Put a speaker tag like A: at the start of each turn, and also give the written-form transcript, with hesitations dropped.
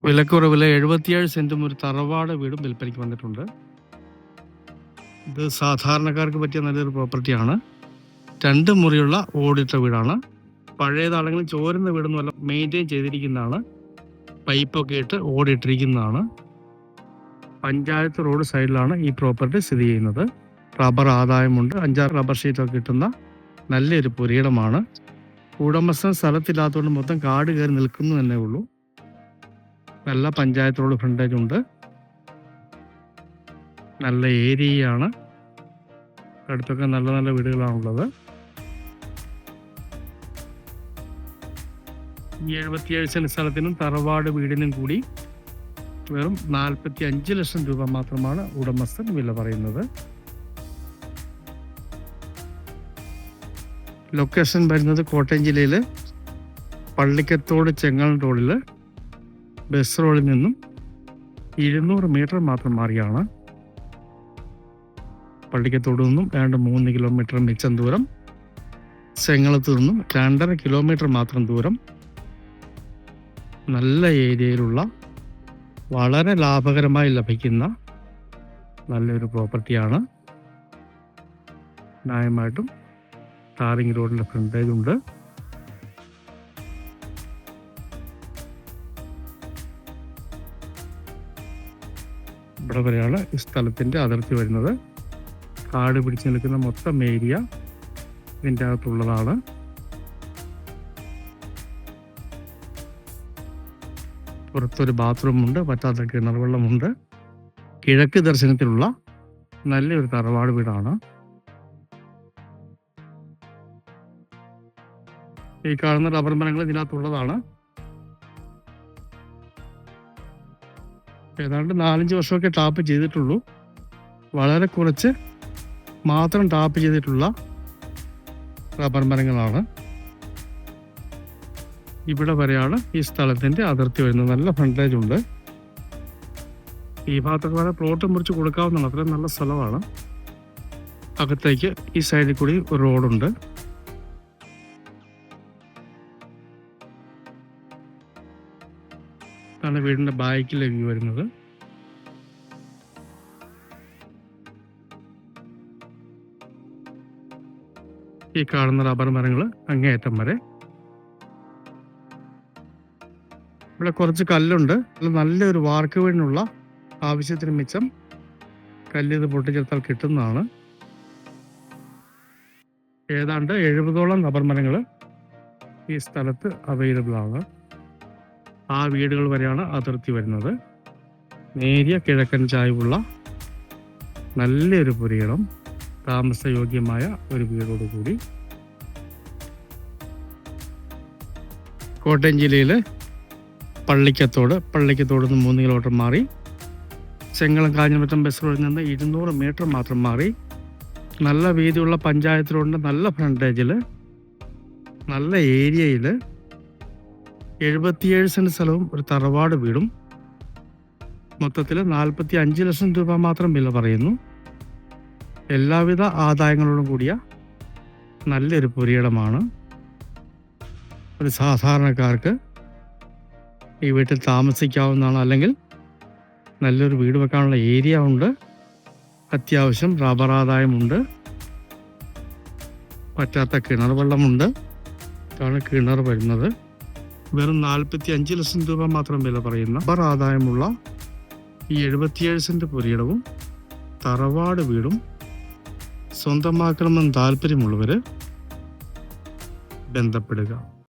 A: വിലക്കുറവിൽ 77 സെന്റും ഒരു തറവാട് വീടും വിൽപ്പനയ്ക്ക് വന്നിട്ടുണ്ട്. ഇത് സാധാരണക്കാർക്ക് പറ്റിയ നല്ലൊരു പ്രോപ്പർട്ടിയാണ്. 2 മുറിയുള്ള ഓടിട്ട വീടാണ്. പഴയതാണെങ്കിൽ ചോരുന്ന വീടൊന്നുമല്ല, മെയിൻറ്റെയിൻ ചെയ്തിരിക്കുന്നതാണ്. പൈപ്പൊക്കെ ഇട്ട് ഓടിട്ടിരിക്കുന്നതാണ്. പഞ്ചായത്ത് റോഡ് സൈഡിലാണ് ഈ പ്രോപ്പർട്ടി സ്ഥിതി ചെയ്യുന്നത്. റബ്ബർ ആദായമുണ്ട്. 5-6 റബ്ബർ ഷീറ്റൊക്കെ കിട്ടുന്ന നല്ലൊരു പുരയിടമാണ്. ഉടമസ്ഥൻ സ്ഥലത്തില്ലാത്തതുകൊണ്ട് മൊത്തം കാട് കയറി നിൽക്കുന്നു തന്നെ ഉള്ളൂ. നല്ല പഞ്ചായത്ത് റോഡ് ഫ്രണ്ടേജ് ഉണ്ട്. നല്ല ഏരിയയാണ്. അടുത്തൊക്കെ നല്ല നല്ല വീടുകളാണുള്ളത്. ഈ 77 സെന്റ് സ്ഥലത്തിനും തറവാട് വീടിനും കൂടി വെറും 45 ലക്ഷം രൂപ മാത്രമാണ് ഉടമസ്ഥൻ വില പറയുന്നത്. ലൊക്കേഷൻ വരുന്നത് കോട്ടയം ജില്ലയിൽ പള്ളിക്കത്തോട് ചെങ്ങൽ റോഡിൽ ബസ് റോഡിൽ നിന്നും 200 മീറ്റർ മാത്രം മാറിയാണ്. പള്ളിക്കത്തോട് നിന്നും 3 കിലോമീറ്റർ മിച്ചം ദൂരം, ചെങ്ങളത്ത് നിന്നും 2.5 കിലോമീറ്റർ മാത്രം ദൂരം. നല്ല ഏരിയയിലുള്ള വളരെ ലാഭകരമായി ലഭിക്കുന്ന നല്ലൊരു പ്രോപ്പർട്ടിയാണ്. ന്യായമായിട്ടും ടാറിങ് റോഡിൻ്റെ ഫ്രണ്ടേജ് ഉണ്ട്. ഇവിടെ വരെയാണ് ഈ സ്ഥലത്തിൻ്റെ അതിർത്തി വരുന്നത്. കാട് പിടിച്ച് നിൽക്കുന്ന മൊത്തം ഏരിയ ഇതിൻ്റെ അകത്തുള്ളതാണ്. പുറത്തൊരു ബാത്റൂമുണ്ട്, പറ്റാത്ത കിണർ വെള്ളമുണ്ട്. കിഴക്ക് ദർശനത്തിലുള്ള നല്ലൊരു തറവാട് വീടാണ്. ഈ കാണുന്ന റബ്ബർ മരങ്ങൾ ഇതിനകത്തുള്ളതാണ്. ഏതാണ്ട് 4-5 വർഷമൊക്കെ ടാപ്പ് ചെയ്തിട്ടുള്ളൂ. വളരെ കുറച്ച് മാത്രം ടാപ്പ് ചെയ്തിട്ടുള്ള റബ്ബർ മരങ്ങളാണ്. ഇവിടെ വരെയാണ് ഈ സ്ഥലത്തിൻ്റെ അതിർത്തി വരുന്നത്. നല്ല ഫ്രണ്ടേജ് ഉണ്ട്. ഈ ഭാഗത്തൊക്കെ വരെ പ്ലോട്ട് മുറിച്ച് കൊടുക്കാവുന്നതാണ്. അത്രയും നല്ല സ്ഥലമാണ്. അകത്തേക്ക് ഈ സൈഡിൽ കൂടി ഒരു റോഡുണ്ട്. ഇതാണ് വീടിൻ്റെ ബാക്കിലെ വ്യൂ വരുന്നത്. ഈ കാണുന്ന റബ്ബർ മരങ്ങൾ അങ്ങേയറ്റം വരെ. ഇവിടെ കുറച്ച് കല്ലുണ്ട്. നല്ലൊരു വാർക്ക് വീടിനുള്ള ആവശ്യത്തിന് മിച്ചം കല്ല് ഇത് പൊട്ടിച്ചെടുത്താൽ കിട്ടുന്നതാണ്. ഏതാണ്ട് 70ഓളം റബ്ബർ മരങ്ങൾ ഈ സ്ഥലത്ത് അവൈലബിൾ ആണ്. ആ വീടുകൾ വരെയാണ് അതിർത്തി വരുന്നത്. നേരിയ കിഴക്കൻ ചായ്വുള്ള നല്ലൊരു പുരയിടം, താമസയോഗ്യമായ ഒരു വീടോടുകൂടി. കോട്ടയം ജില്ലയിൽ പള്ളിക്കത്തോട് നിന്ന് 3 കിലോമീറ്റർ മാറി, ചെങ്ങളം കാഞ്ഞിരമറ്റം ബസ് റോഡിൽ നിന്ന് 200 മീറ്റർ മാത്രം മാറി, നല്ല വീതിയുള്ള പഞ്ചായത്ത് റോഡിൻ്റെ നല്ല ഫ്രണ്ടേജിൽ നല്ല ഏരിയയിൽ 77 സെന്റ് സ്ഥലവും ഒരു തറവാട് വീടും മൊത്തത്തിൽ 45 ലക്ഷം രൂപ മാത്രം വില പറയുന്നു. എല്ലാവിധ ആദായങ്ങളോടും കൂടിയ നല്ലൊരു പുരയിടമാണ്. ഒരു സാധാരണക്കാർക്ക് ഈ വീട്ടിൽ താമസിക്കാവുന്നതാണ്. അല്ലെങ്കിൽ നല്ലൊരു വീട് വെക്കാനുള്ള ഏരിയ ഉണ്ട്. അത്യാവശ്യം റബ്ബർ ആദായമുണ്ട്. പറ്റാത്ത കിണർ വെള്ളമുണ്ട്. ഇതാണ് കിണർ വരുന്നത്. വെറും 45 ലക്ഷം രൂപ മാത്രം വില പറയുന്ന റബ്ബർ ആദായമുള്ള ഈ 77 സെന്റ് പുരയിടവും തറവാട് വീടും സ്വന്തമാക്കണമെന്ന് താല്പര്യമുള്ളവർ ബന്ധപ്പെടുക.